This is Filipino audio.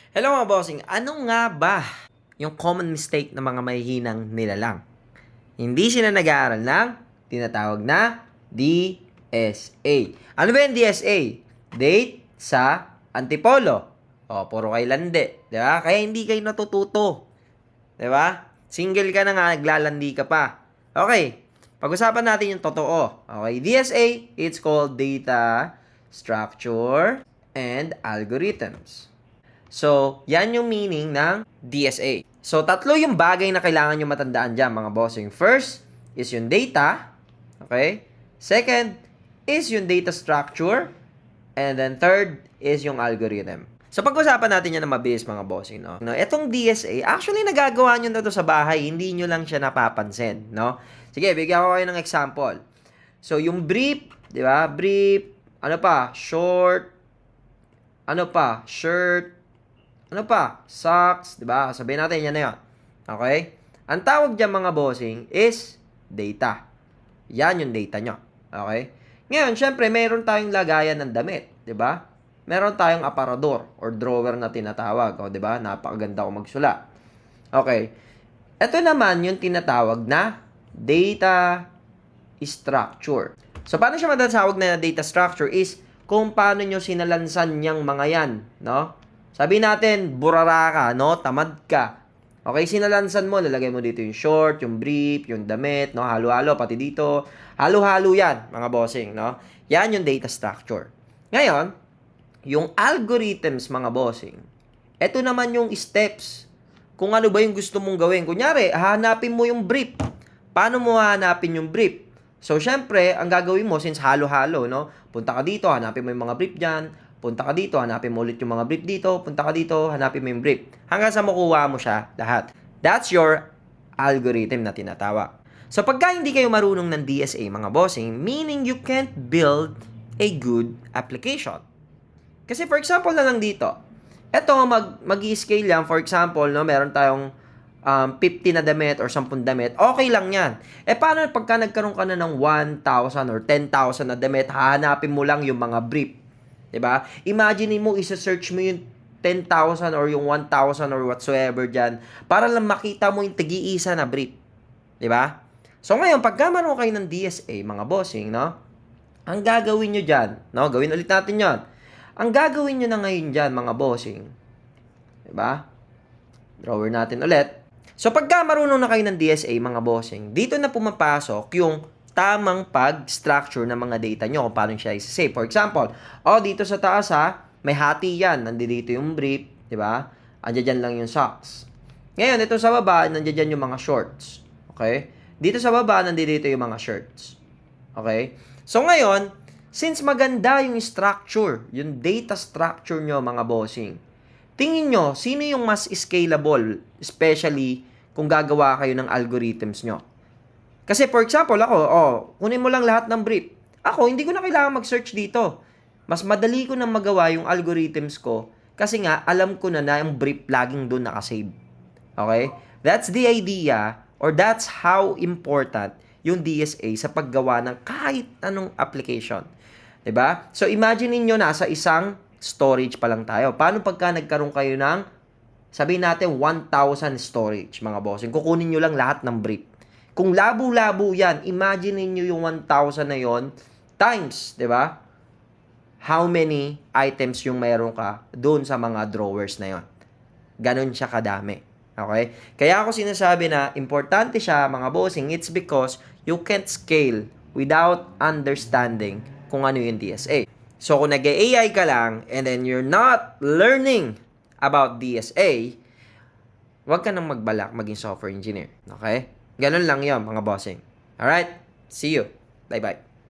Hello mga bossing, ano nga ba yung common mistake ng mga mahihinang nilalang? Hindi sila nag-aaral ng tinatawag na DSA. Ano ba yung DSA? Date sa Antipolo. O, puro kay landi. Di ba? Kaya hindi kayo natututo. Di ba? Single ka na nga, naglalandi ka pa. Okay, pag-usapan natin yung totoo. Okay, DSA, it's called Data Structure and Algorithms. So, yan yung meaning ng DSA. So, tatlo yung bagay na kailangan nyo matandaan dyan, mga bossing. First is yung data. Okay? Second is yung data structure. And then third is yung algorithm. So, pag-usapan natin yan na mabilis, mga bossing, no? Etong DSA, actually, nagagawa nyo na to sa bahay. Hindi nyo lang siya napapansin, no? Sige, bigyan ko kayo ng example. So, yung brief, di ba? Brief, ano pa? Short, ano pa? Shirt, ano pa? Socks, di ba? Sabihin natin, yan na yun. Okay? Ang tawag dyan, mga bossing, is data. Yan yung data nyo. Okay? Ngayon, syempre, mayroon tayong lagayan ng damit. Di ba? Meron tayong aparador or drawer na tinatawag. O, di ba? Napakaganda ko magsulat. Okay. Ito naman yung tinatawag na data structure. So, paano siya matatawag na data structure is kung paano nyo sinalansan yung mga yan, no? Sabi natin, burara ka, no? Tamad ka. Okay, sinalansan mo, lalagay mo dito yung short, yung brief, yung damit, no? Halo-halo, pati dito. Halo-halo yan, mga bossing, no? Yan yung data structure. Ngayon, yung algorithms, mga bossing, ito naman yung steps kung ano ba yung gusto mong gawin. Kunyari, hahanapin mo yung brief. Paano mo hahanapin yung brief? So, syempre, ang gagawin mo, since halo-halo, no? Punta ka dito, hanapin mo yung mga brief dyan. Punta ka dito, hanapin mo ulit yung mga brief dito. Punta ka dito, hanapin mo yung brief. Hanggang sa makuha mo siya lahat. That's your algorithm na tinatawag. So, pagka hindi kayo marunong ng DSA, mga bossing, meaning you can't build a good application. Kasi for example na lang dito, eto mag-i-scale yan. For example, no, meron tayong 50 na damit or 10 damit, okay lang yan. Paano pagka nagkaroon ka na ng 1,000 or 10,000 na damit, hahanapin mo lang yung mga brief. 'Di ba? Imagine mo, isa-search mo yung 10,000 or yung 1,000 or whatsoever dyan para lang makita mo yung tigi-isa na brief. 'Di ba? So ngayon, pagka marunong kayo ng DSA, mga bossing, no? Ang gagawin nyo dyan, no? Gawin ulit natin yon. Ang gagawin nyo na ngayon dyan, mga bossing, 'di ba? Drawer natin ulit. So, pagka marunong na kayo ng DSA, mga bossing, dito na pumapasok yung tamang pag-structure ng mga data nyo kung paano siya i-save. For example, dito sa taas may hati yan. Nandito yung brief, di ba? Andiyan dyan lang yung socks. Ngayon, ito sa baba, nandiyan dyan yung mga shorts. Okay? Dito sa baba, nandito yung mga shirts. Okay? So, ngayon, since maganda yung structure, yung data structure nyo, mga bossing, tingin nyo, sino yung mas scalable, especially kung gagawa kayo ng algorithms nyo? Kasi for example, ako, kunin mo lang lahat ng brief. Ako, hindi ko na kailangan mag-search dito. Mas madali ko na magawa yung algorithms ko kasi nga, alam ko na yung brief laging doon nakasave. Okay? That's the idea or that's how important yung DSA sa paggawa ng kahit anong application. 'Di ba? So, imagine niyo nasa isang storage pa lang tayo. Paano pagka nagkaroon kayo ng, sabihin natin, 1,000 storage, mga bossing? Kukunin nyo lang lahat ng brief. Kung labo-labo yan, imagine niyo yung 1,000 na yon times, di ba? How many items yung meron ka doon sa mga drawers na yon? Ganon siya kadami. Okay? Kaya ako sinasabi na importante siya, mga bossing, it's because you can't scale without understanding kung ano yung DSA. So, kung nag-AI ka lang and then you're not learning about DSA, huwag ka nang magbalak maging software engineer. Okay? Ganun lang yun, mga bossing. Alright? See you. Bye-bye.